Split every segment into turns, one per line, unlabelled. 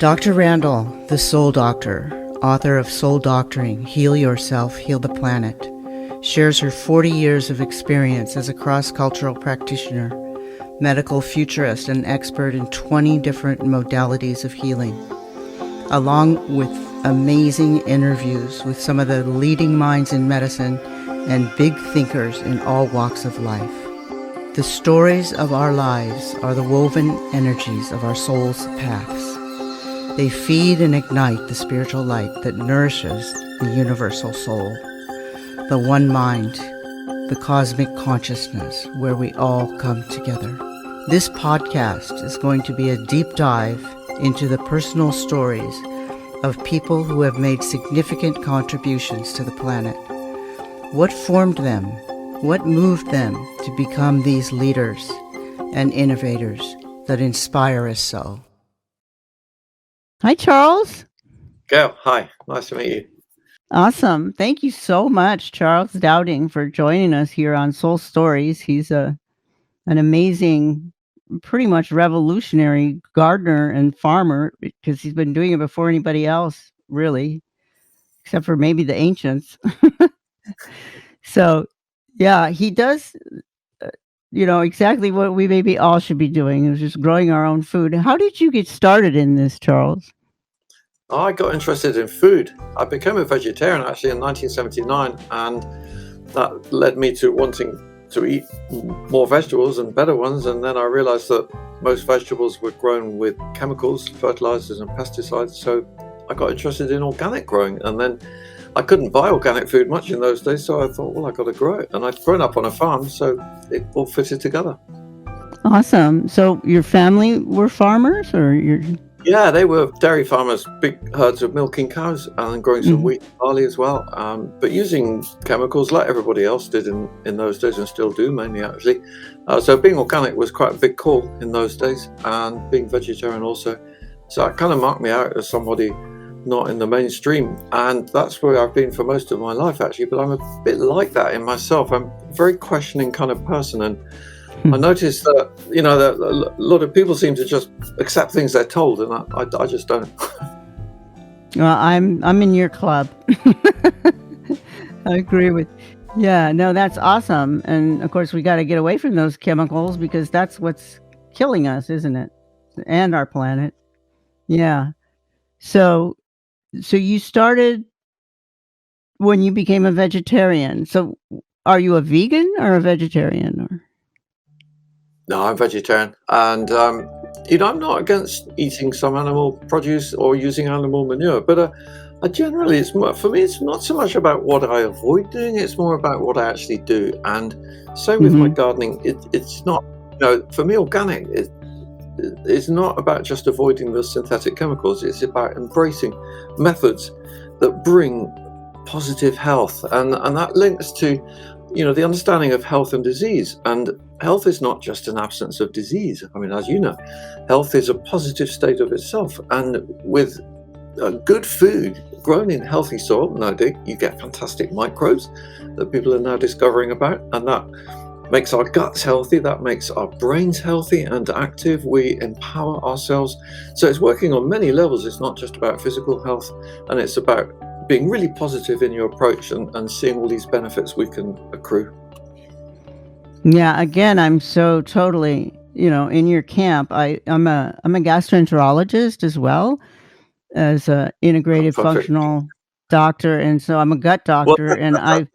Dr. Randall, the Soul Doctor, author of Soul Doctoring, Heal Yourself, Heal the Planet, shares her 40 years of experience as a cross-cultural practitioner, medical futurist, and expert in 20 different modalities of healing, along with amazing interviews with some of the leading minds in medicine and big thinkers in all walks of life. The stories of our lives are the woven energies of our soul's paths. They feed and ignite the spiritual light that nourishes the universal soul, the one mind, the cosmic consciousness where we all come together. This podcast is going to be a deep dive into the personal stories of people who have made significant contributions to the planet. What formed them? What moved them to become these leaders and innovators that inspire us so? Hi, Charles.
Gail, hi. Nice to meet you.
Awesome. Thank you so much, Charles Dowding, for joining us here on Soul Stories. He's an amazing, pretty much revolutionary gardener and farmer because he's been doing it before anybody else, really, except for maybe the ancients. So, yeah, he does, exactly what we maybe all should be doing, is just growing our own food. How did you get started in this, Charles?
I got interested in food. I became a vegetarian actually in 1979, and that led me to wanting to eat more vegetables and better ones. And then I realized that most vegetables were grown with chemicals, fertilizers and pesticides. So I got interested in organic growing, and then I couldn't buy organic food much in those days. So I thought, well, I got to grow it. And I'd grown up on a farm, so it all fitted together.
Awesome. So your family were farmers, or you're...
Yeah, they were dairy farmers, big herds of milking cows and growing some wheat and barley as well, but using chemicals like everybody else did in those days, and still do mainly actually. So being organic was quite a big call in those days, and being vegetarian also. So that kind of marked me out as somebody not in the mainstream, and that's where I've been for most of my life actually, but I'm a bit like that in myself. I'm a very questioning kind of person, and I noticed that, that a lot of people seem to just accept things they're told, and I just don't.
Well, I'm in your club. I agree with. Yeah, no, that's awesome. And of course, we got to get away from those chemicals because that's what's killing us, isn't it? And our planet. Yeah. So you started when you became a vegetarian. So are you a vegan or a vegetarian? Or?
No, I'm vegetarian, and I'm not against eating some animal produce or using animal manure, but I generally, for me, it's not so much about what I avoid doing; it's more about what I actually do. And same with my gardening. It's not, for me, organic. It's not about just avoiding the synthetic chemicals. It's about embracing methods that bring positive health, and that links to the understanding of health and disease. And health is not just an absence of disease. I mean, as you know, health is a positive state of itself. And with good food grown in healthy soil, nowadays you get fantastic microbes that people are now discovering about, and that makes our guts healthy, that makes our brains healthy and active. We empower ourselves. So it's working on many levels. It's not just about physical health, and it's about being really positive in your approach and seeing all these benefits we can accrue.
Yeah, again, I'm so totally, in your camp. I'm a gastroenterologist as well as a integrative functional doctor, and so I'm a gut doctor. And I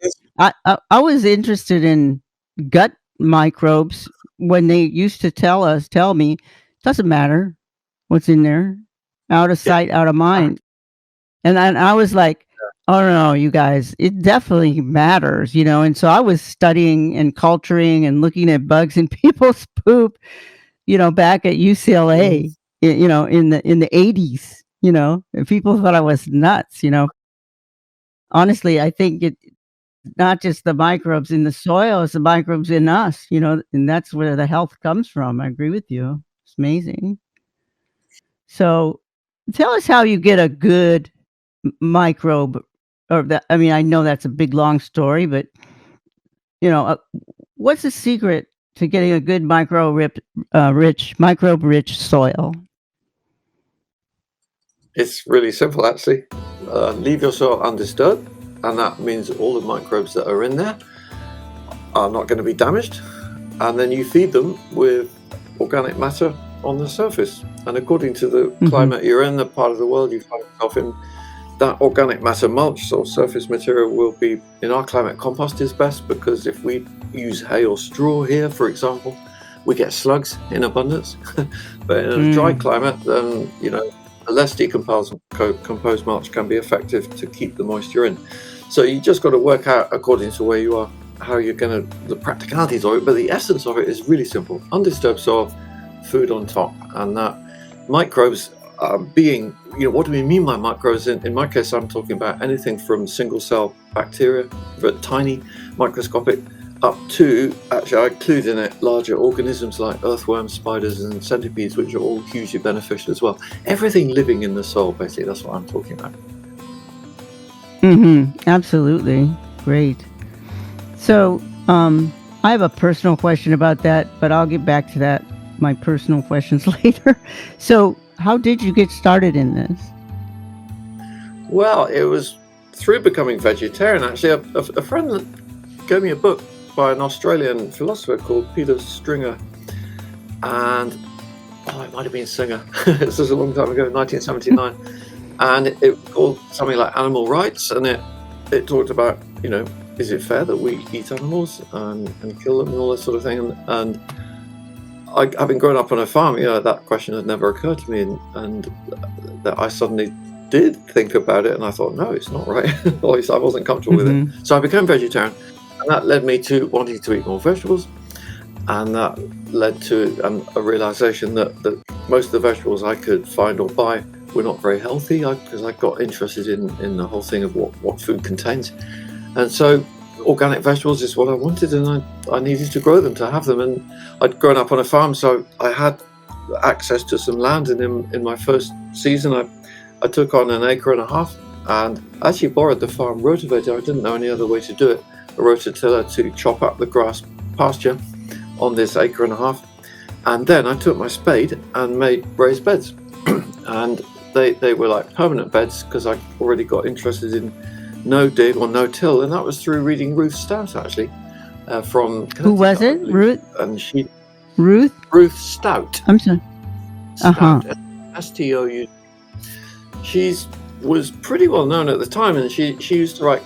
was interested in gut microbes when they used to tell me, doesn't matter what's in there, out of sight, out of mind. And I was like, oh no, you guys, it definitely matters, And so I was studying and culturing and looking at bugs in people's poop, back at UCLA, in the 80s, and people thought I was nuts, Honestly, I think it's not just the microbes in the soil, it's the microbes in us, and that's where the health comes from. I agree with you. It's amazing. So tell us how you get a good microbe, I know that's a big long story, but what's the secret to getting a good microbe rich soil?
It's really simple, actually. Leave your soil undisturbed, and that means all the microbes that are in there are not going to be damaged. And then you feed them with organic matter on the surface. And according to the climate you're in, the part of the world you find yourself in, that organic matter mulch or surface material will be, in our climate, compost is best, because if we use hay or straw here, for example, we get slugs in abundance. But in a dry climate, then, a less decomposed composed mulch can be effective to keep the moisture in. So you just got to work out, according to where you are, how you're going to, the practicalities of it. But the essence of it is really simple: undisturbed soil, food on top, and that microbes are being, what do we mean by microbes? In my case, I'm talking about anything from single cell bacteria, but tiny, microscopic, up to, actually I include in it larger organisms like earthworms, spiders and centipedes, which are all hugely beneficial as well. Everything living in the soil, basically, that's what I'm talking about.
Absolutely. Great. So I have a personal question about that, but I'll get back to that, my personal questions, later. So how did you get started in this?
Well, it was through becoming vegetarian, actually. A friend gave me a book by an Australian philosopher called Peter Stringer, and it might have been Singer. This was a long time ago, 1979, and it was called something like Animal Rights, and it talked about, is it fair that we eat animals and kill them and all that sort of thing? And having grown up on a farm, that question had never occurred to me, and that I suddenly did think about it, and I thought, no, it's not right. At least I wasn't comfortable with it. So I became vegetarian, and that led me to wanting to eat more vegetables, and that led to a realization that most of the vegetables I could find or buy were not very healthy, because I got interested in the whole thing of what food contains. And so organic vegetables is what I wanted, and I needed to grow them to have them. And I'd grown up on a farm, so I had access to some land, and in my first season I took on 1.5 acres, and I actually borrowed the farm rotavator. I didn't know any other way to do it, a rototiller to chop up the grass pasture on this 1.5 acres. And then I took my spade and made raised beds. And they were like permanent beds, because I already got interested in no-dig or no-till, and that was through reading Ruth Stout, actually, from Connecticut.
Who was it? Ruth?
And
Ruth
Stout.
I'm sorry.
Stout. Stout. She was pretty well known at the time, and she used to write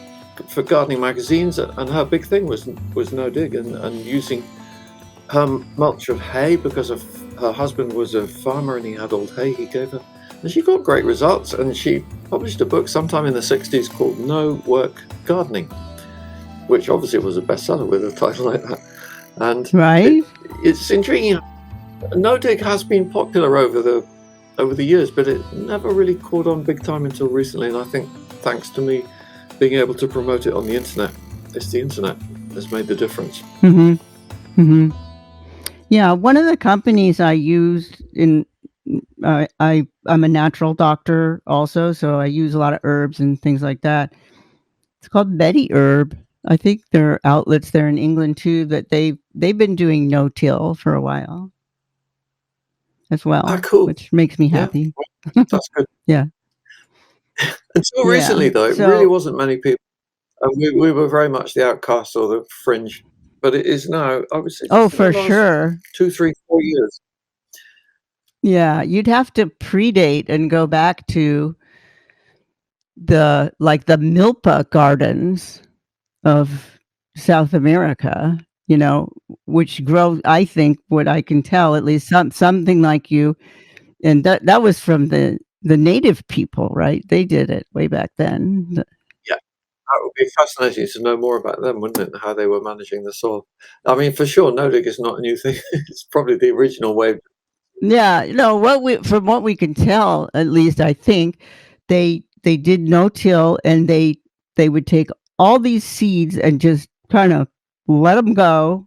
for gardening magazines, and her big thing was no-dig and using her mulch of hay, because her husband was a farmer and he had old hay he gave her. And she got great results, and she published a book sometime in the 60s called No Work Gardening, which obviously was a bestseller with a title like that. And
right,
it's intriguing. No-dig has been popular over the years, but it never really caught on big time until recently. And I think thanks to me being able to promote it on the internet, it's the internet has made the difference.
Yeah, one of the companies I used in, I'm a natural doctor also, so I use a lot of herbs and things like that. It's called Betty Herb. I think there are outlets there in England too that they've been doing no-till for a while as well,
Cool.
which makes me happy.
Yeah, that's good.
Yeah.
Until recently, though, it really wasn't many people. We were very much the outcast or the fringe, but it is now, I would say,
for sure,
2, 3, 4 years.
Yeah, you'd have to predate and go back to the milpa gardens of South America, which grow, I think, what I can tell, at least something like you, and that was from the native people, right? They did it way back then.
Yeah, that would be fascinating to know more about them, wouldn't it? How they were managing the soil. I mean, for sure, no-dig is not a new thing. It's probably the original way.
Yeah, from what we can tell, at least I think they did no-till, and they would take all these seeds and just kind of let them go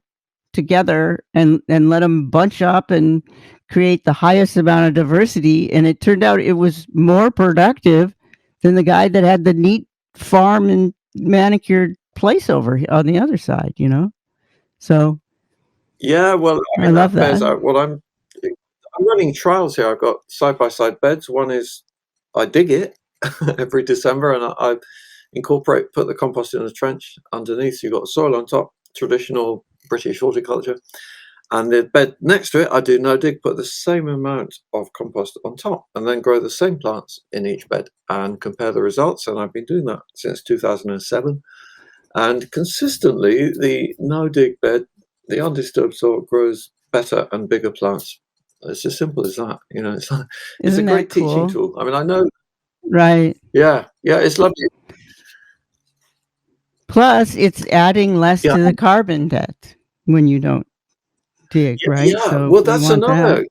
together and let them bunch up and create the highest amount of diversity. And it turned out it was more productive than the guy that had the neat farm and manicured place over on the other side, So
yeah, well,
I love that.
I'm running trials here. I've got side-by-side beds. One is I dig it every December, and I put the compost in a trench underneath. So you've got soil on top, traditional British horticulture. And the bed next to it, I do no dig, put the same amount of compost on top, and then grow the same plants in each bed and compare the results. And I've been doing that since 2007. And consistently, the no dig bed, the undisturbed soil, grows better and bigger plants. It's as simple as that. It's a
Isn't that
great teaching
cool?
tool. I mean, I know.
Right.
Yeah, it's lovely.
Plus, it's adding less
Yeah,
to the carbon debt when you don't dig, right?
yeah.
So
Well,
we
that's
want that.
another.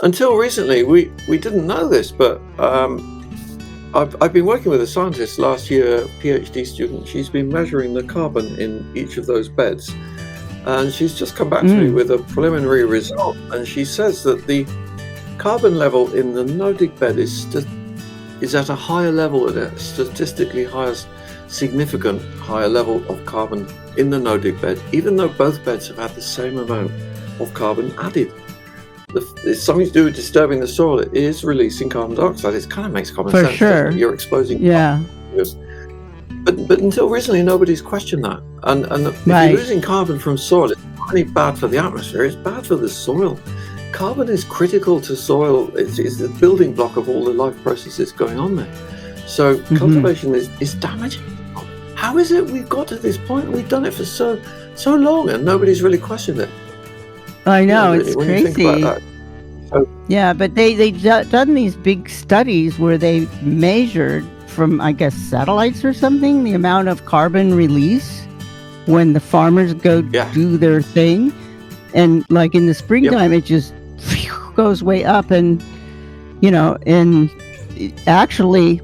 Until recently, we didn't know this, but I've been working with a scientist last year, a PhD student. She's been measuring the carbon in each of those beds, and she's just come back to me with a preliminary result. And she says that the carbon level in the no-dig bed is at a higher level, at a statistically significant higher level of carbon in the no-dig bed, even though both beds have had the same amount of carbon added. It's something to do with disturbing the soil. It is releasing carbon dioxide. It kind of makes common
For
sense.
sure.
You're exposing.
Yeah.
But until recently, nobody's questioned that. And if
Right.
you're losing carbon from soil, it's not only bad for the atmosphere, it's bad for the soil. Carbon is critical to soil. It's the building block of all the life processes going on there. So cultivation is damaging. How is it we've got to this point? We've done it for so long, and nobody's really questioned it.
I know,
Really,
it's
when you think
crazy.
about that. So,
Yeah, but they done these big studies where they measured from, I guess, satellites or something, the amount of carbon release when the farmers go do their thing. And like in the springtime, it just goes way up, and and actually,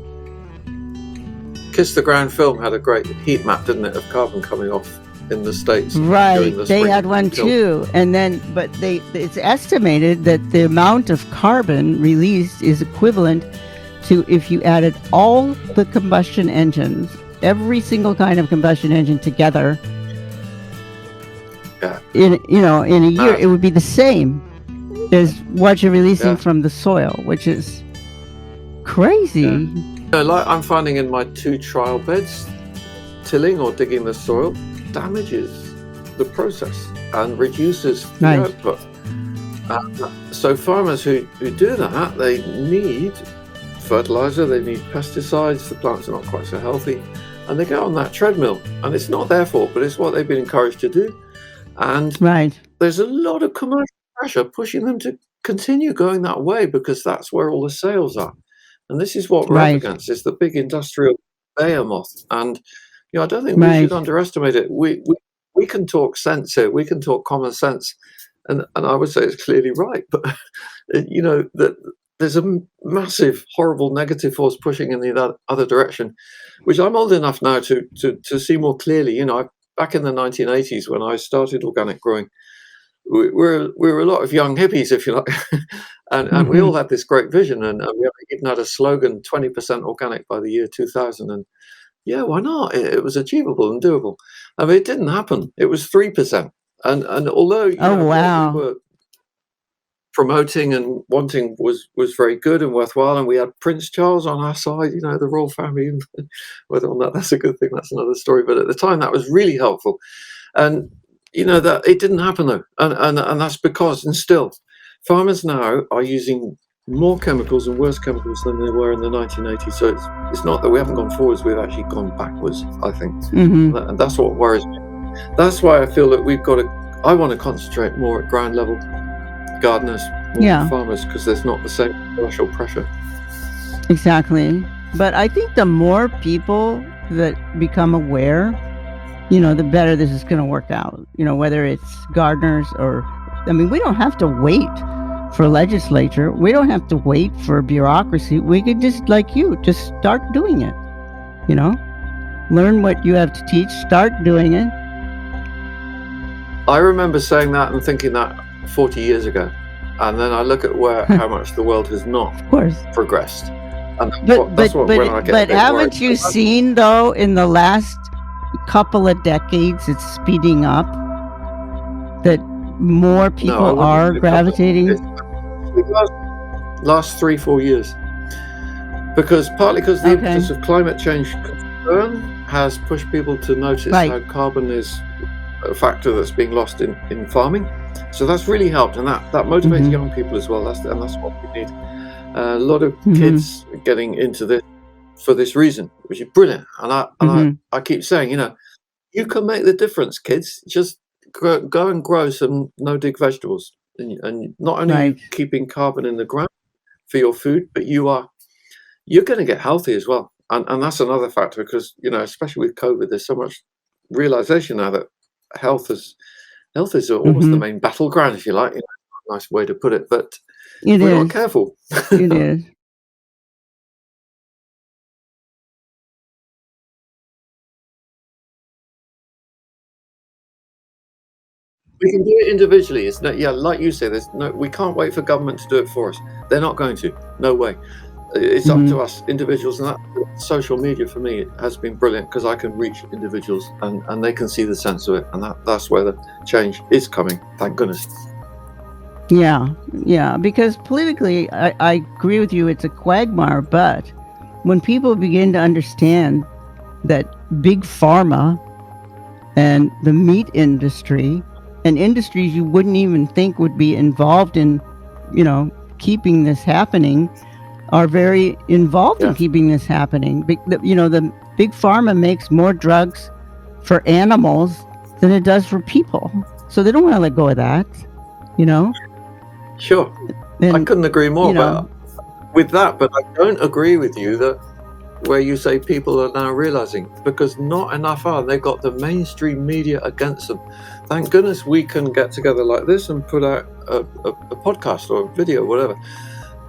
Kiss the Ground film had a great heat map, didn't it, of carbon coming off in the States.
right,
during the
they
spring
had one
film.
too. And then, but it's estimated that the amount of carbon released is equivalent to if you added all the combustion engines, every single kind of combustion engine together.
Yeah.
In a year, it would be the same as what you're releasing from the soil, which is crazy.
Like I'm finding in my 2 trial beds, tilling or digging the soil damages the process and reduces the output. So farmers who do that, they need fertilizer, they need pesticides, the plants are not quite so healthy, and they get on that treadmill. And it's not their fault, but it's what they've been encouraged to do. And there's a lot of commercial pressure pushing them to continue going that way, because that's where all the sales are. And this is what we're up against, is the big industrial behemoth. And I don't think we should underestimate it. We can talk sense here, we can talk common sense, and I would say it's clearly right. But that there's a massive, horrible negative force pushing in the other direction, which I'm old enough now to see more clearly. Back in the 1980s, when I started organic growing, we were a lot of young hippies, if you like, and we all had this great vision, and we even had a slogan: 20% organic by the year 2000. And why not? It was achievable and doable. I mean, it didn't happen. It was 3%, and although what we were promoting and wanting was very good and worthwhile, and we had Prince Charles on our side, the royal family, and whether or not that's a good thing, that's another story. But at the time, that was really helpful, and that it didn't happen though, and that's because, and still, farmers now are using more chemicals and worse chemicals than they were in the 1980s. So it's not that we haven't gone forwards, we've actually gone backwards, I think. And that's what worries me. That's why I feel that I want to concentrate more at ground level, gardeners, more farmers, because there's not the same commercial pressure.
Exactly. But I think the more people that become aware, the better this is going to work out. Whether it's gardeners or, we don't have to wait for legislature. We don't have to wait for bureaucracy. We could just, like you, just start doing it. Learn what you have to teach, start doing it.
I remember saying that and thinking that 40 years ago. And then I look at how much the world has not progressed. And
but haven't you seen, though, in the last couple of decades, it's speeding up, that more people are gravitating?
Last 3-4 years. Because partly because the
Okay.
impetus of climate change concern has pushed people to notice
Right.
how carbon is a factor that's being lost in farming. So that's really helped, and that motivates young people as well. That's what we need. A lot of kids getting into this for this reason, which is brilliant. And I keep saying, you can make the difference, kids. Just go and grow some no-dig vegetables, and not only are you
Right.
keeping carbon in the ground for your food, but you're going to get healthy as well. And that's another factor because, especially with COVID, there's so much realization now that health is almost the main battleground, if you like. Nice way to put it. But
It
if we're not
is.
careful,
It is.
we can do it individually. It's not, like you say, we can't wait for government to do it for us. They're not going to. No way. It's up to us individuals, and that social media for me has been brilliant because I can reach individuals and they can see the sense of it, and that's where the change is coming. Thank goodness.
Yeah, because politically, I agree with you, it's a quagmire, but when people begin to understand that big pharma and the meat industry and industries you wouldn't even think would be involved in, keeping this happening, are very involved in keeping this happening. The big pharma makes more drugs for animals than it does for people. So they don't want to let go of that,
Sure.
And,
I couldn't agree more with that, but I don't agree with you that where you say people are now realizing, because not enough are. They've got the mainstream media against them. Thank goodness we can get together like this and put out a podcast or a video, whatever.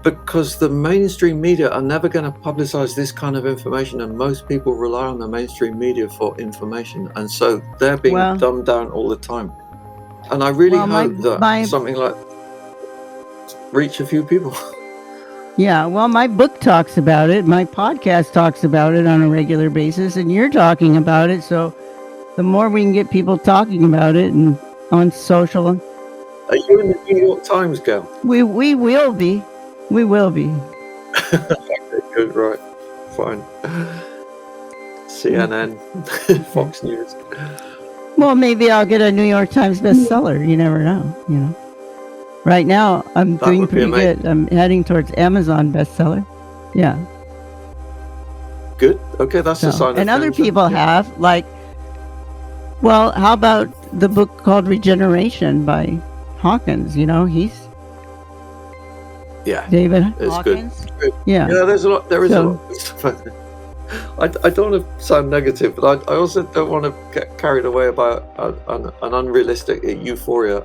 Because the mainstream media are never going to publicize this kind of information, and most people rely on the mainstream media for information, and so they're being dumbed down all the time. And I really hope that something like reach a few people.
Yeah, well, my book talks about it, my podcast talks about it on a regular basis, and you're talking about it, so the more we can get people talking about it and on social.
Are you in the New York Times, Gail?
We will be. We will be.
Okay, good, right. Fine. CNN, Fox News.
Well, maybe I'll get a New York Times bestseller. You never know, Right now, I'm doing pretty good. I'm heading towards Amazon bestseller. Yeah.
Good. Okay, that's a sign of
and other people have, how about the book called Regeneration by Hawkins? He's David Hawkins.
Good. Yeah, there's a lot. There is a lot of stuff. I don't want to sound negative, but I also don't want to get carried away about an unrealistic euphoria.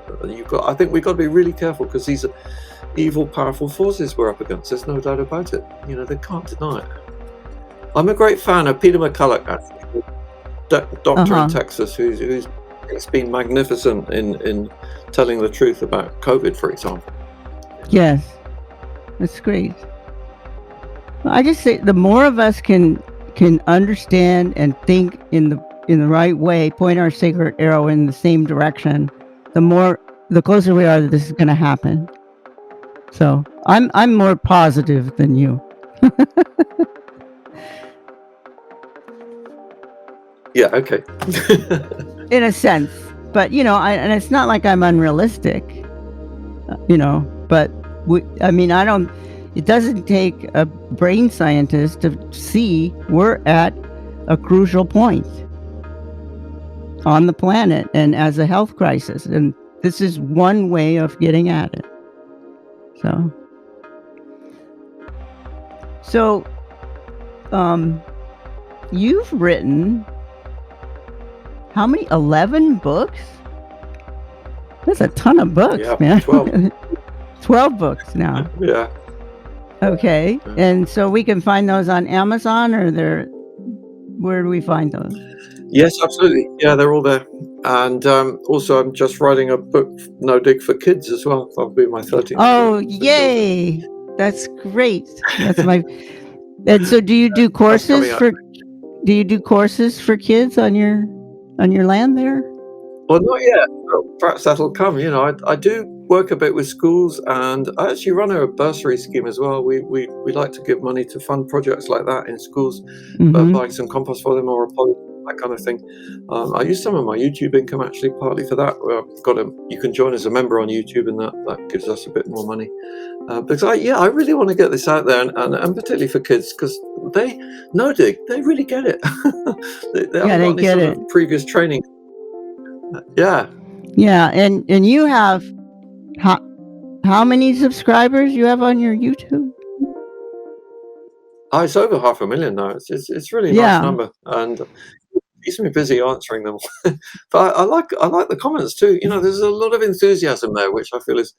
I think we've got to be really careful because these are evil, powerful forces we're up against. There's no doubt about it. They can't deny it. I'm a great fan of Peter McCulloch, actually, doctor in Texas, who's been magnificent in telling the truth about COVID, for example.
Yes, that's great. I just say the more of us can understand and think in the right way, point our sacred arrow in the same direction, the closer we are that this is going to happen. So I'm more positive than you.
Yeah. Okay.
In a sense, but and it's not like I'm unrealistic. But I don't. It doesn't take a brain scientist to see we're at a crucial point on the planet and as a health crisis. And this is one way of getting at it. So, you've written how many? 11 books? That's a ton of books, man. 12. 12 books now.
Yeah.
Okay, and so we can find those on Amazon, or where do we find those?
Yes, absolutely. Yeah, they're all there. And also, I'm just writing a book, No Dig for Kids, as well. That'll be my 13th.
Oh, yay! That's great. That's my. And so, do you do courses for? Do you do courses for kids on your land there?
Well, not yet. Perhaps that'll come. I do work a bit with schools, and I actually run a bursary scheme as well. We like to give money to fund projects like that in schools,
Mm-hmm.
buying some compost for them or a poly, that kind of thing. I use some of my YouTube income actually partly for that. You can join as a member on YouTube, and that gives us a bit more money. Because I really want to get this out there, and particularly for kids, because they no dig, they really get it. They
Yeah,
haven't
they
got any
get
sort
it.
of previous training. Yeah.
Yeah, and you have how many subscribers you have on your YouTube?
It's over 500,000 now. It's really a nice
Yeah.
number, and it keeps me busy answering them. But I like the comments too. There's a lot of enthusiasm there, which I feel is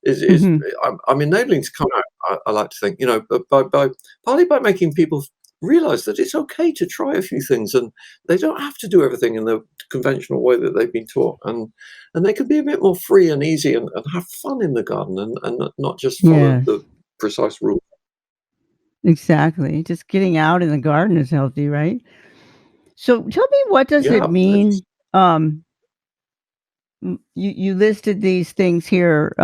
Mm-hmm.
I'm enabling to come out. I like to think, but by partly by making people realize that it's okay to try a few things, and they don't have to do everything in the conventional way that they've been taught, and they can be a bit more free and easy, and have fun in the garden, and not just follow
Yes,
the precise rules.
exactly. Just getting out in the garden is healthy, right? So tell me, what does it
Yeah,
mean? Um, you listed these things here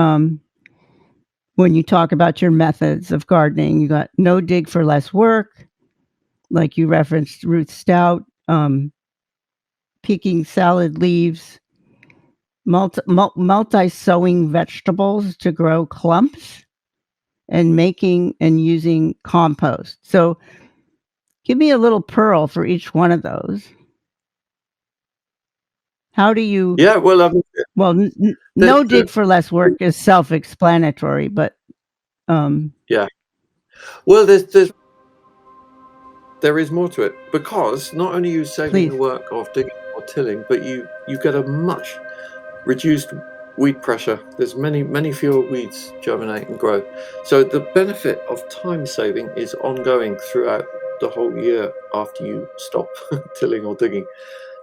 when you talk about your methods of gardening. You got no dig for less work, like you referenced Ruth Stout, picking salad leaves, multi-sowing vegetables to grow clumps, and making and using compost. So give me a little pearl for each one of those. How do you
yeah. Well,
well,
the,
no dig for less work is self-explanatory, but
yeah. Well, there is more to it, because not only are you saving
please.
the work of digging or tilling, but you get a much reduced weed pressure. There's many fewer weeds germinate and grow. So the benefit of time saving is ongoing throughout the whole year after you stop tilling or digging.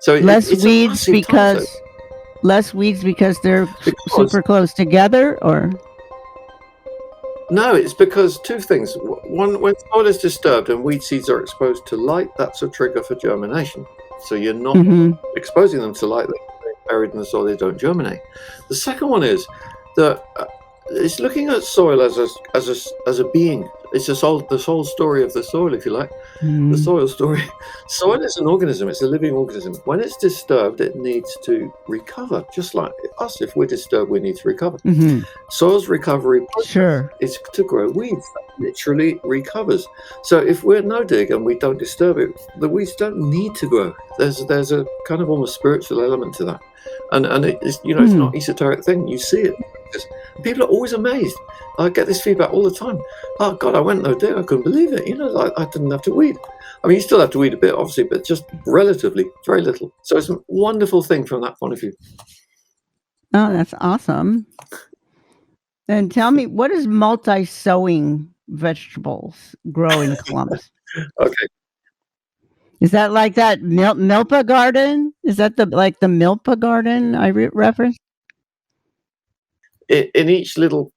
So
Less
it's a
weeds
massive time saver,
because they're
because
super close together, or
no, it's because two things. One, when soil is disturbed and weed seeds are exposed to light, that's a trigger for germination. So you're not
Mhm.
exposing them to light, they're buried in the soil, they don't germinate. The second one is that it's looking at soil as a being. It's the whole story of the soil, if you like. The
Mhm.
soil story. Soil is an organism, it's a living organism. When it's disturbed, it needs to recover, just like us. If we're disturbed, we need to recover.
Mhm.
Soil's recovery process
Sure.
is to grow weeds. That literally recovers. So if we're no dig and we don't disturb it, the weeds don't need to grow. There's a kind of almost spiritual element to that, and it's it's
Hmm.
not esoteric thing. You see it. People are always amazed. I get this feedback all the time. Oh God, I went no dig. I couldn't believe it. I didn't have to weed. I mean, you still have to weed a bit, obviously, but just relatively, very little. So it's a wonderful thing from that point of view.
Oh, that's awesome. And tell me, what is multi-sowing vegetables grow in clumps?
Okay.
Is that like that milpa garden? Is that the milpa garden I referenced?
In each little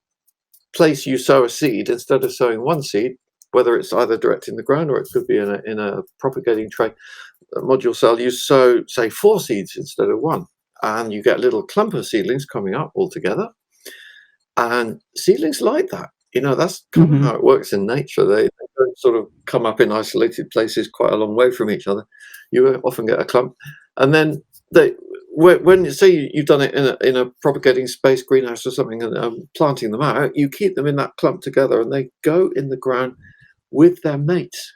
place you sow a seed, instead of sowing one seed, whether it's either direct in the ground or it could be in a propagating tray, a module cell, you sow, say, 4 seeds instead of 1, and you get a little clump of seedlings coming up all together, and seedlings like that. That's kind of
Mhm.
how it works in nature. They don't sort of come up in isolated places quite a long way from each other. You often get a clump, and then they when you say you've done it in a propagating space, greenhouse or something, and planting them out, you keep them in that clump together, and they go in the ground with their mates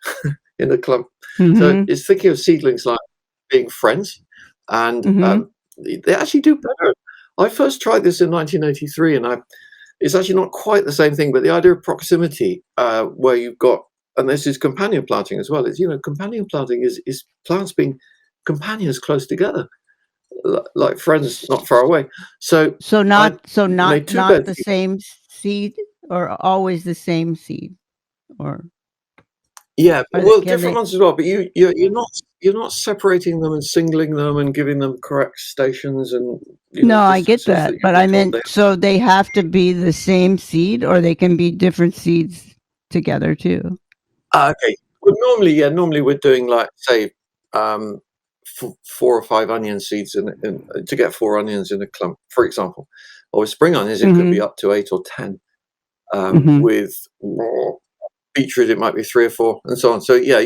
in a clump. So
Mhm.
it's thinking of seedlings like being friends, and
Mhm.
they actually do better. I first tried this in 1983, and it's actually not quite the same thing, but the idea of proximity, where you've got, and this is companion planting as well. Is companion planting is plants being companions close together, like friends not far away. So
So
I
not
made 2 beds.
the same seed, or always the same seed, or
Yeah, well,
can
different
they?
ones as well, but you're not separating them and singling them and giving them correct stations and,
No, I get
distances
that,
that you've
but
been
I
told
meant,
they.
so they have to be the same seed, or they can be different seeds together too.
Okay. Well, normally we're doing, like, say, um, f 4 or 5 onion seeds in to get 4 onions in a clump, for example. Or with spring onions, it could be up to 8 or 10.
Mm-hmm.
With beetroot, it might be 3 or 4, and so on. So yeah,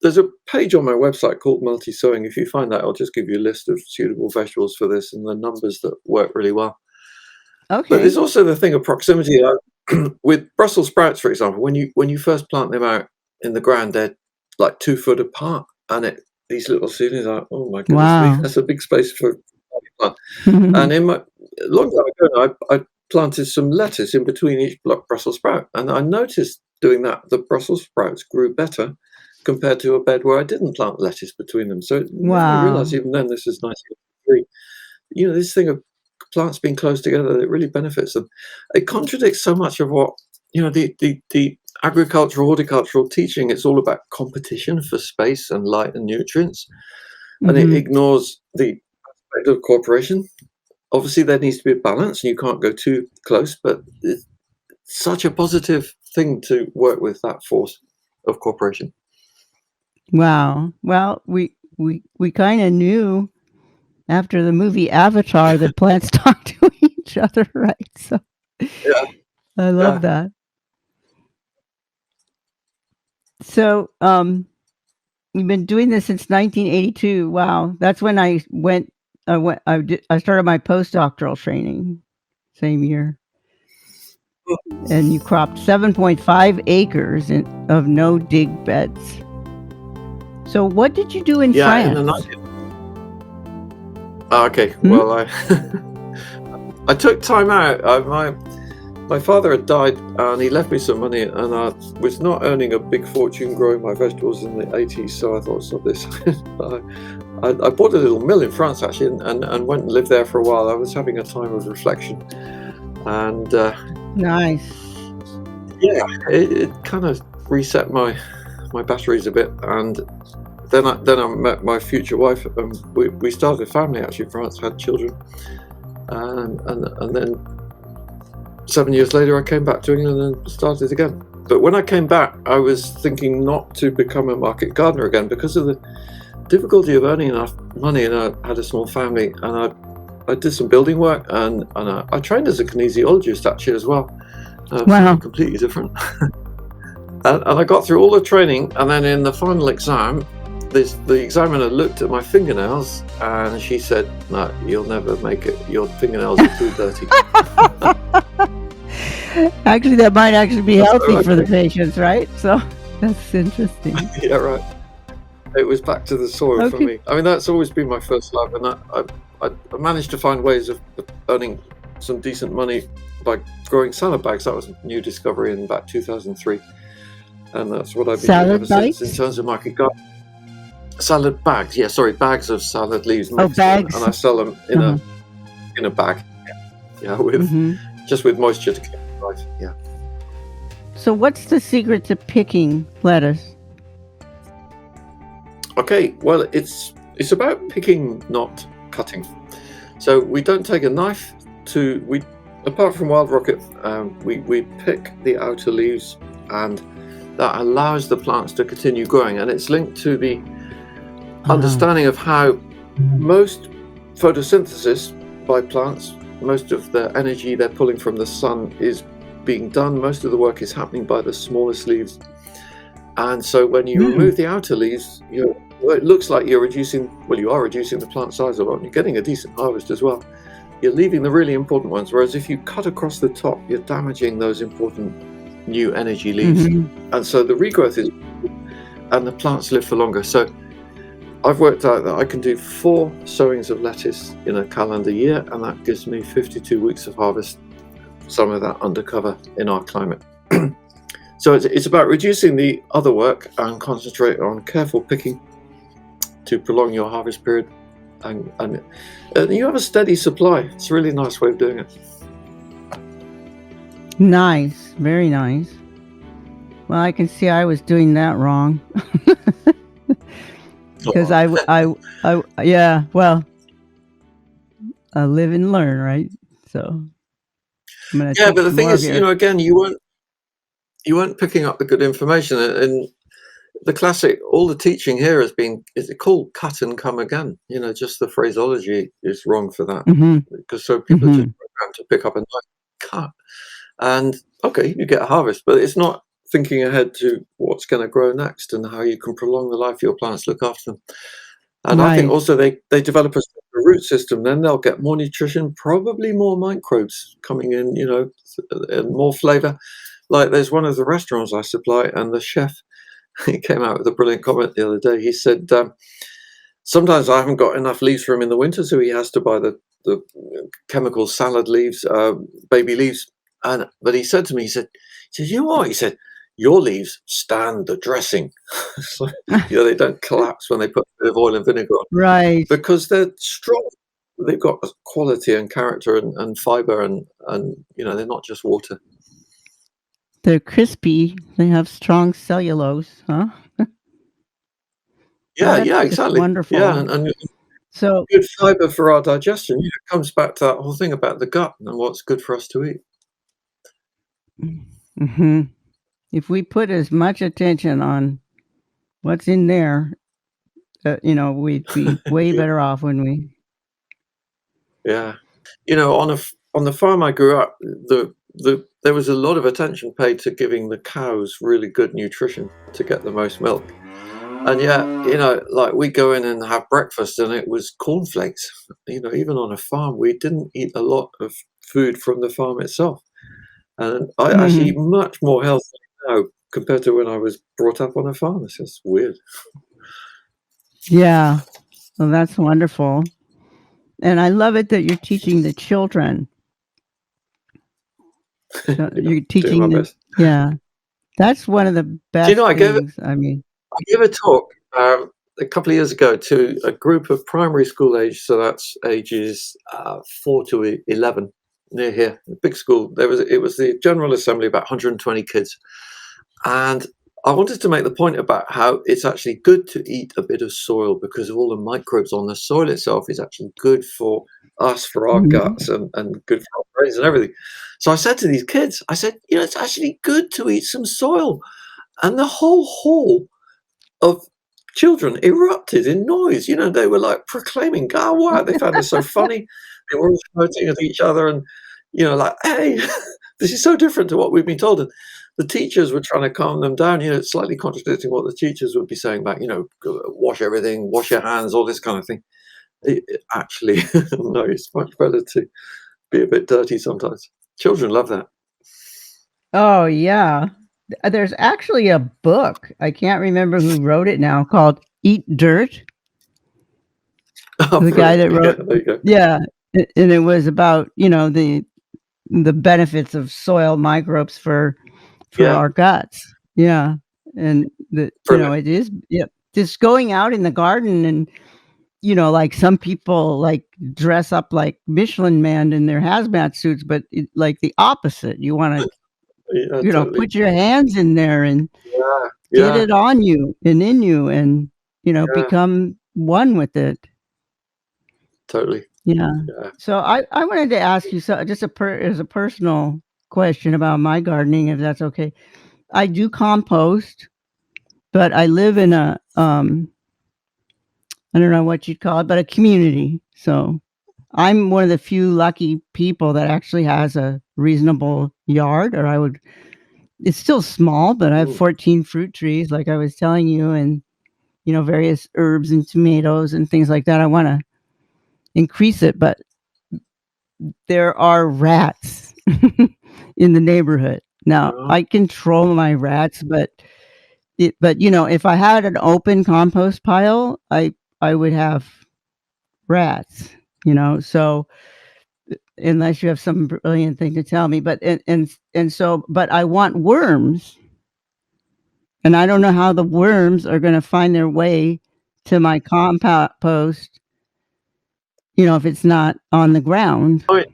there's a page on my website called Multi-Sowing. If you find that, I'll just give you a list of suitable vegetables for this and the numbers that work really well. But there's
Okay.
also the thing of proximity. With Brussels sprouts, for example, when you first plant them out in the ground, they're like 2 foot apart, and these little seedlings are, oh my goodness me,
Wow.
that's a big space for a plant. And in my long time ago, I planted some lettuce in between each Brussels sprout, and I noticed doing that the Brussels sprouts grew better compared to a bed where I didn't plant lettuce between them. So it made me realize,
Wow.
even then, this is 1983. This thing of plants being close together, it really benefits them. It contradicts so much of what the agricultural, horticultural teaching. It's all about competition for space and light and nutrients, and it
Mm-hmm.
ignores the aspect of cooperation. Obviously, there needs to be a balance, and you can't go too close. But it's such a positive thing to work with, that force of cooperation.
Wow. Well, we kind of knew after the movie Avatar that plants talk to each other, right? So
Yeah,
I
yeah.
love that. So, you've been doing this since 1982. Wow, that's when I went. I started my postdoctoral training same year, and you cropped 7.5 acres of no dig beds. So, what did you do in
Yeah, in
France?
the 90s. Okay, well, I took time out. My father had died, and he left me some money, and I was not earning a big fortune growing my vegetables in the 80s, so I thought, stop this. I bought a little mill in France, actually, and went and lived there for a while. I was having a time of reflection, and
Nice.
yeah, it kind of reset my batteries a bit, and then I met my future wife, and we started a family, actually, in France, had children, and then 7 years later, I came back to England and started again. But when I came back, I was thinking not to become a market gardener again because of the difficulty of earning enough money, and I had a small family, and I did some building work, and I trained as a kinesiologist, actually, as well.
Wow.
Something completely different. and I got through all the training, and then in the final exam, the examiner looked at my fingernails, and she said, "No, you'll never make it. Your fingernails are too dirty."
Actually, that might actually be healthy for the patients, right? So that's interesting.
Yeah, right. It was back to the soil for
Okay.
me. I mean, that's always been my first love, and I managed to find ways of earning some decent money by growing salad bags. That was a new discovery in about 2003, and that's what I've been doing ever since in terms of market gardening. Salad bags, yeah, sorry, bags of salad leaves mixed
bags.
and I sell them in a bag, yeah, with just with moisture to keep it right, yeah.
So, what's the secret to picking lettuce?
Okay, well, it's about picking, not cutting. So we don't take a knife apart from wild rocket, we pick the outer leaves, and that allows the plants to continue growing, and it's linked to the understanding of how most photosynthesis by plants, most of the energy they're pulling from the sun is being done. Most of the work is happening by the smallest leaves. And so when you remove the outer leaves, it looks like you are reducing the plant size a lot, and you're getting a decent harvest as well. You're leaving the really important ones, whereas if you cut across the top, you're damaging those important new energy leaves. And so the regrowth and the plants live for longer. So I've worked out that I can do 4 sowings of lettuce in a calendar year, and that gives me 52 weeks of harvest, some of that undercover in our climate. So it's about reducing the other work and concentrate on careful picking to prolong your harvest period, and you have a steady supply. It's a really nice way of doing it.
Nice, very nice. Well, I can see I was doing that wrong. Because yeah, well, I live and learn, right? So
yeah, but the thing is, again, you weren't picking up the good information, and the classic, all the teaching here has been, is it called cut and come again? You know, just the phraseology is wrong for that.
Mhm.
Because so people are just
Mhm.
programmed to pick up a knife, cut, and okay, you get a harvest, but it's not thinking ahead to what's going to grow next and how you can prolong the life of your plants, look after them. And I think
Right.
also they develop a root system, then they'll get more nutrition, probably more microbes coming in, you know, and more flavor. Like there's one of the restaurants I supply, and the chef, he came out with a brilliant comment the other day. He said, sometimes I haven't got enough leaves for him in the winter, so he has to buy the chemical salad leaves, baby leaves. But he said to me, he said, you know what? He said, your leaves stand the dressing. So, you know, they don't collapse when they put a bit of oil and vinegar on
Right.
because they're strong. They've got quality and character and fiber, and you know, they're not just water.
They're crispy. They have strong cellulose, huh?
Yeah,
That's
yeah,
just
exactly. Yeah,
wonderful.
and
So
good fiber for our digestion. You know, it comes back to that whole thing about the gut and what's good for us to eat.
mhm. If we put as much attention on what's in there, we'd be way
Yeah,
better off, wouldn't we?
yeah. You know, on the farm I grew up, there was a lot of attention paid to giving the cows really good nutrition to get the most milk. And yet, you know, like we go in and have breakfast and it was cornflakes. You know, even on a farm, we didn't eat a lot of food from the farm itself. And I actually eat
Mhm.
much more healthy now compared to when I was brought up on a farm. It's just weird.
Yeah. Well, that's wonderful. And I love it that you're teaching the children. So
Yeah,
you're
doing my
teaching the
best.
yeah. That's one of the
Do you know,
best things. I mean
I gave a talk a couple of years ago to a group of primary school age, so that's ages 4 to 11 near here, a big school. It was the General Assembly, about 120 kids. And I wanted to make the point about how it's actually good to eat a bit of soil because of all the microbes on the soil itself is actually good for us, for our guts,
mhm.
and good for our brains and everything. So I said to these kids, I said, you know, it's actually good to eat some soil. And the whole hall of children erupted in noise. You know, they were like proclaiming, "Oh, wow!" They found this so funny. They were all shouting at each other, and you know, like, "Hey, this is so different to what we've been told." And the teachers were trying to calm them down. You know, it's slightly contradicting what the teachers would be saying back. You know, wash everything, wash your hands, all this kind of thing. Actually, no, it's much better to be a bit dirty sometimes. Children love that.
Oh, yeah. There's actually a book, I can't remember who wrote it now, called Eat Dirt.
Oh,
The guy
brilliant!
that
Yeah,
wrote
there you go.
yeah, and it was about, the benefits of soil microbes for
Yeah,
our guts. Yeah, and
brilliant.
it is yeah, just going out in the garden and, like some people, like, dress up like Michelin Man in their hazmat suits, but like the opposite. You wanna,
Yeah, totally.
put your hands in there and
Yeah,
get
yeah,
it on you and in you and,
yeah,
become one with it.
totally.
Yeah.
Yeah.
So I wanted to ask you just as a personal question about my gardening, if that's okay. I do compost, but I live in a, I don't know what you'd call it, but a community. So I'm one of the few lucky people that actually has a reasonable yard, or it's still small, but I have
Mm.
14 fruit trees, like I was telling you, and, various herbs and tomatoes and things like that. I want to increase it, but there are rats in the neighborhood. Now,
Uh-huh.
I control my rats, but if I had an open compost pile, I would have rats, so unless you have some brilliant thing to tell me, but and so but I want worms, and I don't know how the worms are going to find their way to my compost, if it's not on the ground.
I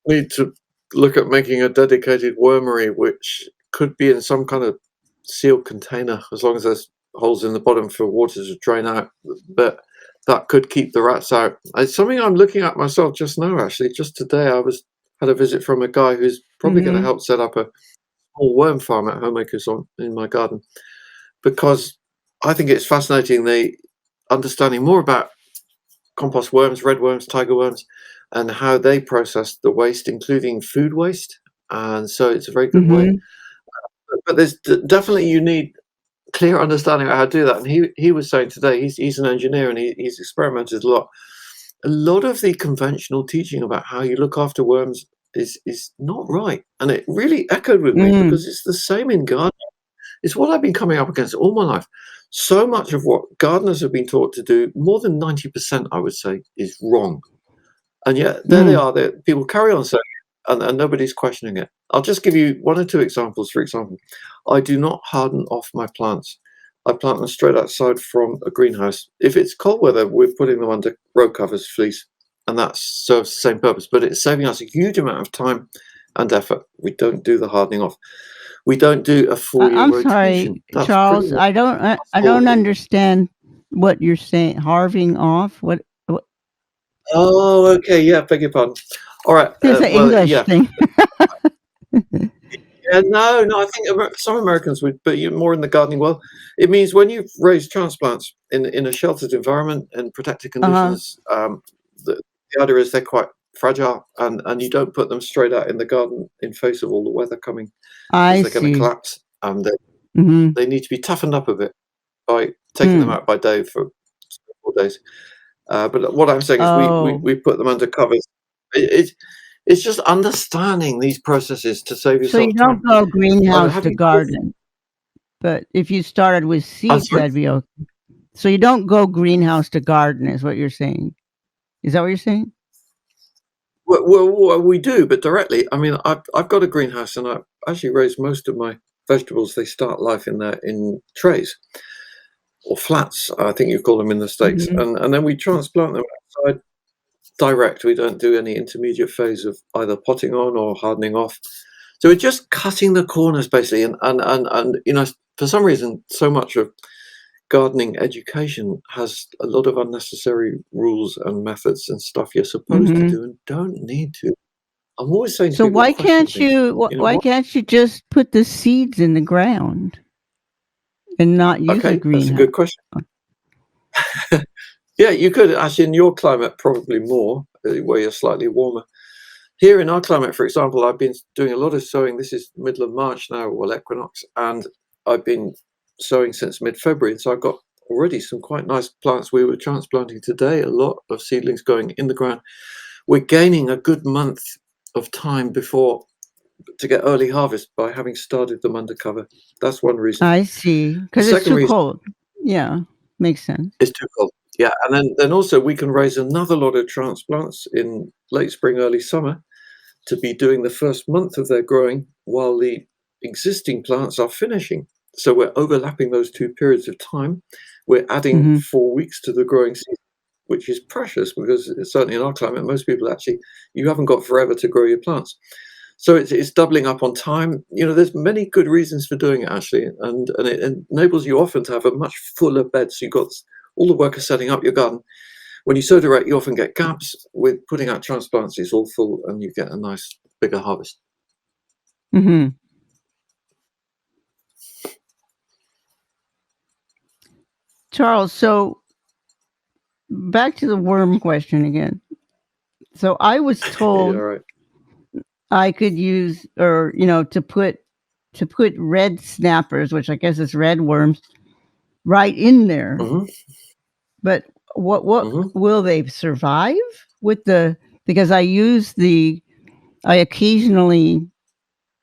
need to look at making a dedicated wormery, which could be in some kind of sealed container, as long as there's holes in the bottom for water to drain out. But that could keep the rats out. It's something I'm looking at myself just now. Actually, just today, had a visit from a guy who's probably going to
Mhm.
help set up a small worm farm at homemakers on in my garden. because I think it's fascinating understanding more about compost worms, red worms, tiger worms, and how they process the waste, including food waste. And so it's a very good way.
Mm-hmm.
But there's definitely, you need clear understanding of how to do that. And he was saying today, he's an engineer and he's experimented a lot. A lot of the conventional teaching about how you look after worms is not right. And it really echoed with me,
Mm.
because it's the same in gardening. It's what I've been coming up against all my life. So much of what gardeners have been taught to do, more than 90%, I would say, is wrong. And yet there they
Mm.
are. People carry on saying it, and nobody's questioning it. I'll just give you one or two examples. For example, I do not harden off my plants. I plant them straight outside from a greenhouse. If it's cold weather, we're putting them under row covers, fleece, and that serves the same purpose. But it's saving us a huge amount of time and effort. We don't do the hardening off. We don't do a 4-year
I'm sorry,
rotation. That's pretty
Charles.
much
I
all.
don't understand what you're saying. Halving off. What?
Oh, okay. Yeah, beg your pardon. All right.
It's an
Well,
English
yeah.
thing.
Yeah, no. I think some Americans would, but you're more in the gardening world. It means when you raise transplants in a sheltered environment and protected
Uh-huh.
conditions, the idea is they're quite fragile, and you don't put them straight out in the garden in face of all the weather coming, because
I
they're going to
see.
collapse. And
Mm-hmm.
they need to be toughened up a bit by taking them
Hmm.
out by day for 4 days. But what I'm saying is
Oh,
we put them under covers. It, it's just understanding these processes to save
so you
yourself
don't
time.
go greenhouse
Have
to
you?
garden, but if you started with
I'm
seeds,
sorry.
that'd be okay. So you don't go greenhouse to garden, is what you're saying? Is that what you're saying?
Well, we do, but directly. I mean, I've got a greenhouse, and I actually raise most of my vegetables. They start life in trays or flats, I think you call them in the States,
Mm-hmm.
and then we transplant them outside direct. We don't do any intermediate phase of either potting on or hardening off. So we're just cutting the corners basically, and for some reason, so much of gardening education has a lot of unnecessary rules and methods and stuff you're supposed to
Mm-hmm.
do and don't need to. I'm always saying to
So
people,
why
question
can't
things.
you? Why
What?
can't you just put the seeds in the ground and not use a
Okay, that's a good
greenhouse?
question. Yeah, you could actually in your climate probably more, where you're slightly warmer. Here in our climate, for example, I've been doing a lot of sowing. This is middle of March now, well, equinox, and I've been sowing since mid-February. So I've got already some quite nice plants. We were transplanting today, a lot of seedlings going in the ground. We're gaining a good month of time before to get early harvest by having started them under cover. That's one reason.
I see,
The
because it's
second
too
reason
cold. Yeah, makes sense.
is too cold. Yeah, and then also we can raise another lot of transplants in late spring, early summer to be doing the first month of their growing while the existing plants are finishing. So we're overlapping those two periods of time. We're adding
Mm-hmm.
4 weeks to the growing season, which is precious because certainly in our climate, most people actually, you haven't got forever to grow your plants. So it's doubling up on time. There's many good reasons for doing it actually, and it enables you often to have a much fuller bed. So you've got all the work of setting up your garden. When you sow direct, you often get gaps. With putting out transplants, it's all full, and you get a nice bigger harvest.
Mm-hmm. Charles, so back to the worm question again. So I was
Yeah,
told
right.
I could use, or to put red snappers, which I guess is red worms, right in there.
Hmm.
But what
Hmm.
will they survive with the? Because I occasionally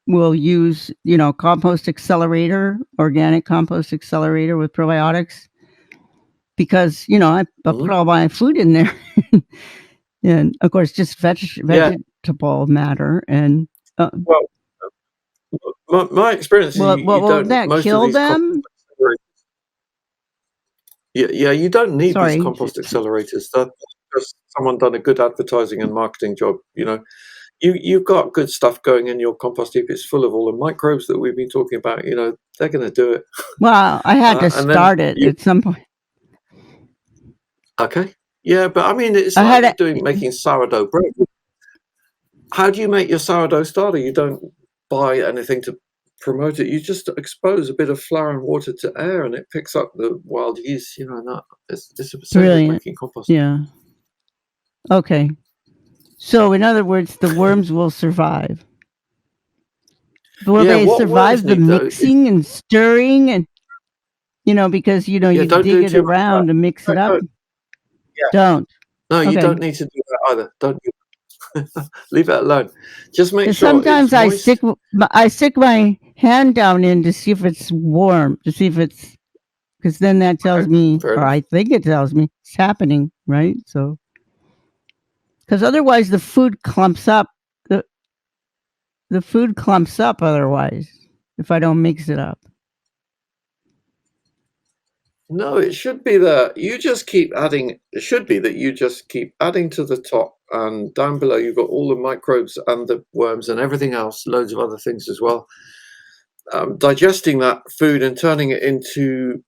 will use compost accelerator, organic compost accelerator with probiotics, because I
Hmm.
put all my food in there, and of course just
Yeah.
vegetable matter. And
Well, my experience is you
will
don't.
that
Most of
kill
these compost
them?
accelerators, yeah, you don't need these
Sorry.
compost accelerators. That's just someone done a good advertising and marketing job. You've got good stuff going in your compost heap. It's full of all the microbes that we've been talking about. They're going to do it.
Well, I had to
And then
start it
you
at some point.
okay, yeah, but I mean, it's
I had
like
a,
making sourdough bread. How do you make your sourdough starter? You don't buy anything to promote it. You just expose a bit of flour and water to air, and it picks up the wild yeast. And it's the same as
Brilliant.
making compost.
Yeah. Okay. So, in other words, the worms will survive. Will they survive the mixing and stirring and, because, you dig it around to mix it up? Don't.
No, you don't need to do that either. Don't do that. Leave it alone. Just make sure.
Sometimes I stick my hand down in to see if it's warm, because then that tells me, or I think it tells me it's happening, right? So, because otherwise the food clumps up. The food clumps up otherwise if I don't mix it up.
No, it should be that you just keep adding. It should be that you just keep adding to the top, and down below you've got all the microbes and the worms and everything else, loads of other things as well. Digesting that food and turning it into,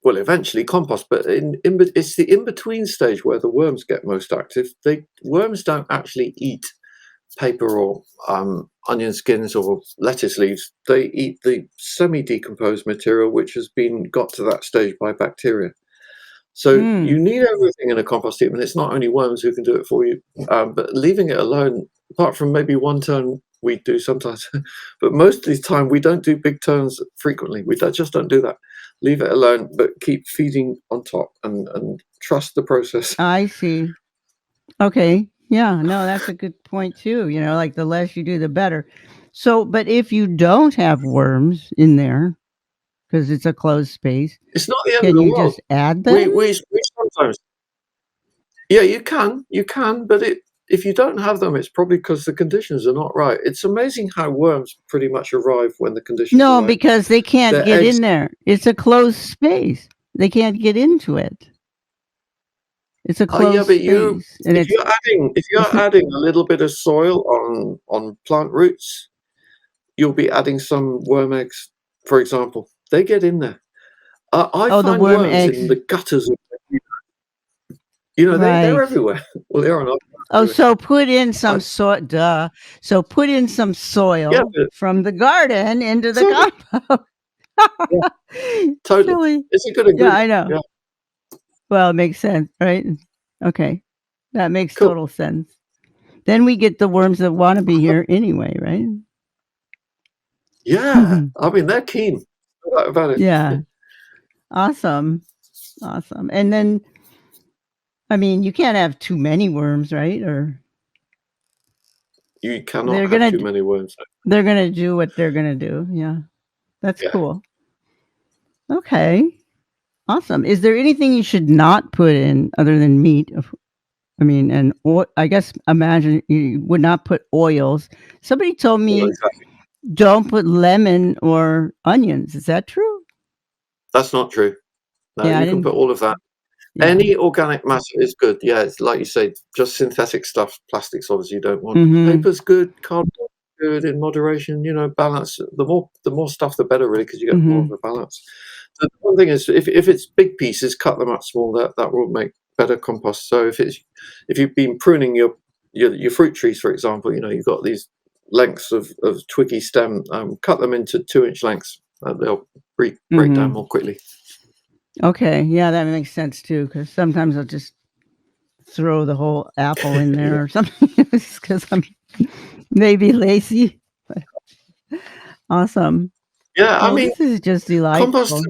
well, eventually compost, but it's the in-between stage where the worms get most active. Worms don't actually eat paper or onion skins or lettuce leaves. They eat the semi-decomposed material which has been got to that stage by bacteria. So you need everything in a compost heap, and it's not only worms who can do it for you, but leaving it alone, apart from maybe one turn we do sometimes, but most of the time we don't do big turns frequently. We just don't do that. Leave it alone, but keep feeding on top and trust the process.
I see. Okay. Yeah, no, that's a good point too. Like the less you do, the better. So, but if you don't have worms in there, because it's a closed space,
it's not the end of the world.
Can you just add them?
We sometimes. Yeah, you can, but if you don't have them, it's probably because the conditions are not right. It's amazing how worms pretty much arrive when the conditions are right.
No, because they can't get in there. It's a closed space. They can't get into it. It's a closed space.
If you're adding a little bit of soil on plant roots, you'll be adding some worm eggs, for example. They get in there. I find
the worm
worms
eggs
in the gutters of they're everywhere. Well, they are not.
So put in some soil. So put in some soil from the garden into the compost.
Totally.
Silly.
It's a good ingredient.
Yeah, I know. Yeah. Well, it makes sense, right? Okay. That makes total sense. Then we get the worms that want to be here anyway, right?
Yeah. I mean, they're keen about it.
Yeah. Awesome. And then, I mean, you can't have too many worms, right? Or
you cannot have too many worms.
They're going to do what they're going to do. Yeah. That's cool. Okay. Awesome. Is there anything you should not put in other than meat? I mean, and I guess imagine you would not put oils. Somebody told me don't put lemon or onions. Is that true?
That's not true. No, you can put all of that. Yeah. Any organic matter is good. Yeah, it's like you say, just synthetic stuff. Plastics, obviously, you don't want. Paper's good. Cardboard good in moderation. Balance. The more stuff, the better, really, because you get more of a balance. The one thing is, if it's big pieces, cut them up small. That will make better compost. So if you've been pruning your fruit trees, for example, you've got these lengths of twiggy stem. Cut them into 2-inch lengths. They'll break down more quickly.
Okay, yeah, that makes sense too. Because sometimes I'll just throw the whole apple in there or something, because I'm maybe lazy. But awesome.
Yeah, I mean,
this is just delightful.
Compost,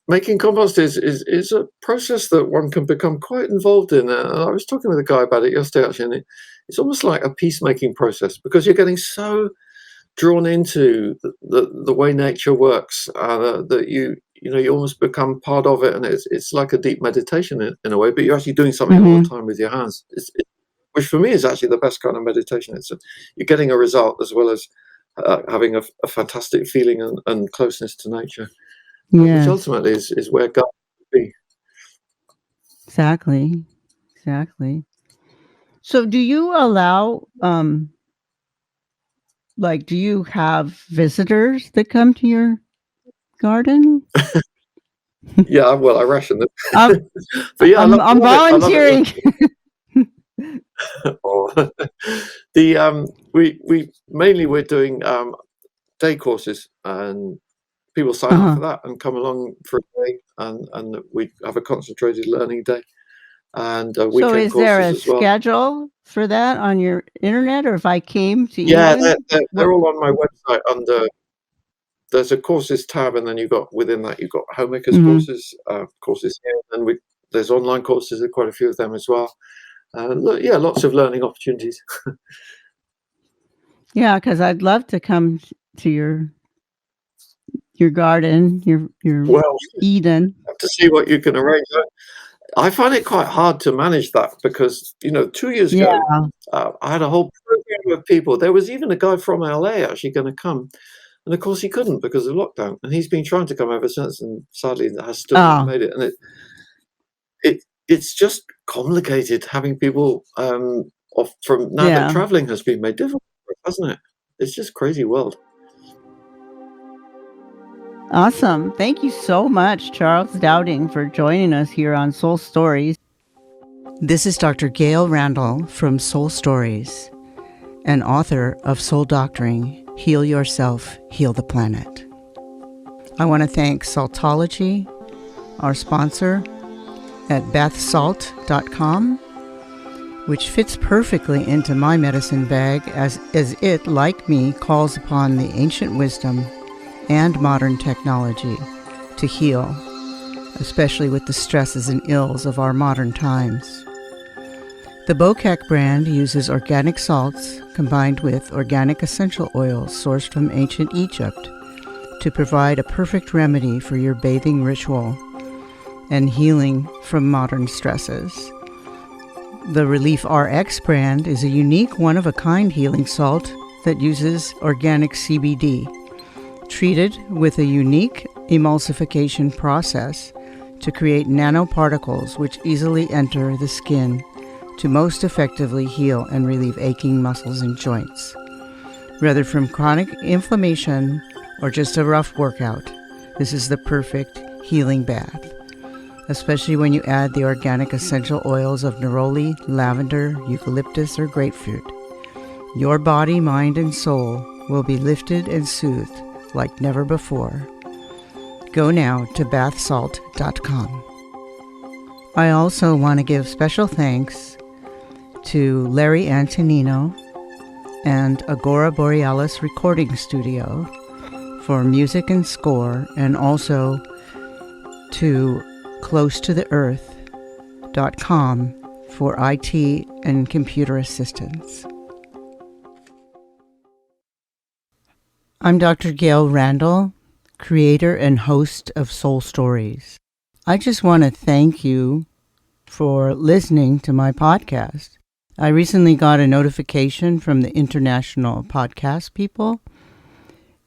making compost is a process that one can become quite involved in. I was talking with a guy about it yesterday, actually, and it's almost like a peacemaking process, because you're getting so drawn into the way nature works that you almost become part of it, and it's like a deep meditation in a way, but you're actually doing something all the time with your hands, which for me is actually the best kind of meditation. You're getting a result as well as having a fantastic feeling and closeness to nature, which ultimately is where God should be.
Exactly. So do you allow do you have visitors that come to your garden?
Yeah, well, I ration them.
But yeah, I'm volunteering.
We're doing day courses, and people sign up
Uh-huh.
for that and come along for a day, and we have a concentrated learning day and
So
weekend
is there
courses
a
as well.
schedule for that on your internet, or if I came to
Yeah,
England,
they're
what?
all on my website under. There's a courses tab, and then within that you've got homemakers
Mhm.
courses here, and there's online courses, there are quite a few of them as well. Yeah, lots of learning opportunities.
Yeah, because I'd love to come to your garden, your
Well,
Eden.
have to see what you can arrange. I find it quite hard to manage that because 2 years
Yeah.
ago, I had a whole program of people. There was even a guy from LA actually going to come, and of course he couldn't because of lockdown. And he's been trying to come ever since, and sadly has still not
Oh,
made it. And it's just complicated having people off from now that
yeah.
traveling has been made difficult, hasn't it? It's just crazy world.
Awesome. Thank you so much, Charles Dowding, for joining us here on Soul Stories. This is Dr. Gail Randall from Soul Stories, and author of Soul Doctoring, Heal Yourself, Heal the Planet. I want to thank Saltology, our sponsor, at bathsalt.com, which fits perfectly into my medicine bag as it, like me, calls upon the ancient wisdom and modern technology to heal, especially with the stresses and ills of our modern times. The Bokek brand uses organic salts combined with organic essential oils sourced from ancient Egypt to provide a perfect remedy for your bathing ritual and healing from modern stresses. The Relief RX brand is a unique one-of-a-kind healing salt that uses organic CBD, treated with a unique emulsification process to create nanoparticles which easily enter the skin to most effectively heal and relieve aching muscles and joints. Whether from chronic inflammation or just a rough workout, this is the perfect healing bath, especially when you add the organic essential oils of neroli, lavender, eucalyptus, or grapefruit. Your body, mind, and soul will be lifted and soothed like never before. Go now to bathsalt.com. I also want to give special thanks to Larry Antonino and Agora Borealis Recording Studio for music and score, and also to closetotheearth.com for IT and computer assistance. I'm Dr. Gail Randall, creator and host of Soul Stories. I just want to thank you for listening to my podcast. I recently got a notification from the International Podcast People,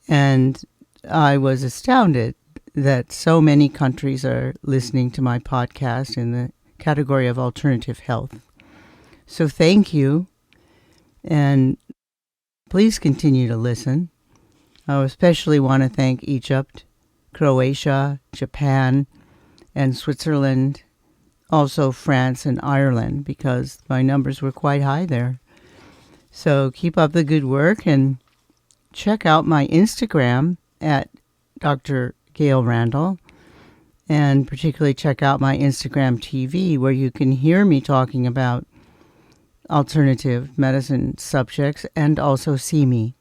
and I was astounded that so many countries are listening to my podcast in the category of alternative health. So thank you, and please continue to listen. I especially want to thank Egypt, Croatia, Japan, and Switzerland, also France and Ireland, because my numbers were quite high there. So keep up the good work and check out my Instagram at Dr. Gail Randall, and particularly check out my Instagram TV, where you can hear me talking about alternative medicine subjects and also see me.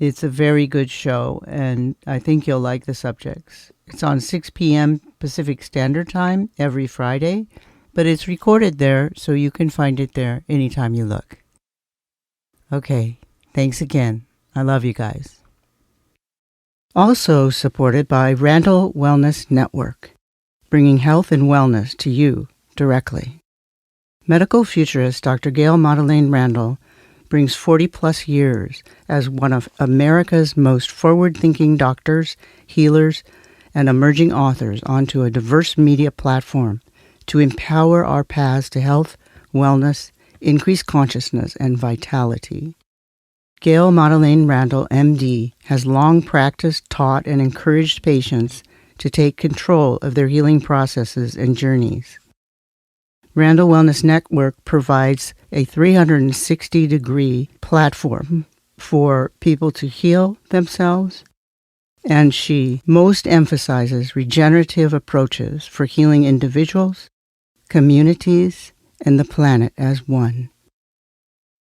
It's a very good show, and I think you'll like the subjects. It's on 6 p.m. Pacific Standard Time every Friday, but it's recorded there, so you can find it there anytime you look. Okay, thanks again. I love you guys. Also supported by Randall Wellness Network, bringing health and wellness to you directly. Medical futurist Dr. Gail Madeleine Randall brings 40-plus years as one of America's most forward-thinking doctors, healers, and emerging authors onto a diverse media platform to empower our paths to health, wellness, increased consciousness, and vitality. Gail Madeleine Randall, MD, has long practiced, taught, and encouraged patients to take control of their healing processes and journeys. Randall Wellness Network provides a 360-degree platform for people to heal themselves, and she most emphasizes regenerative approaches for healing individuals, communities, and the planet as one.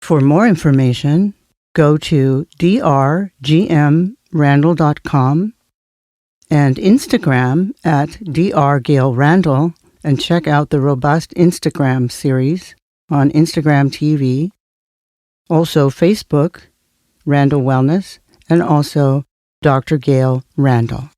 For more information, go to drgmrandall.com and Instagram at drgailrandall, and check out the robust Instagram series on Instagram TV, also Facebook, Randall Wellness, and also Dr. Gail Randall.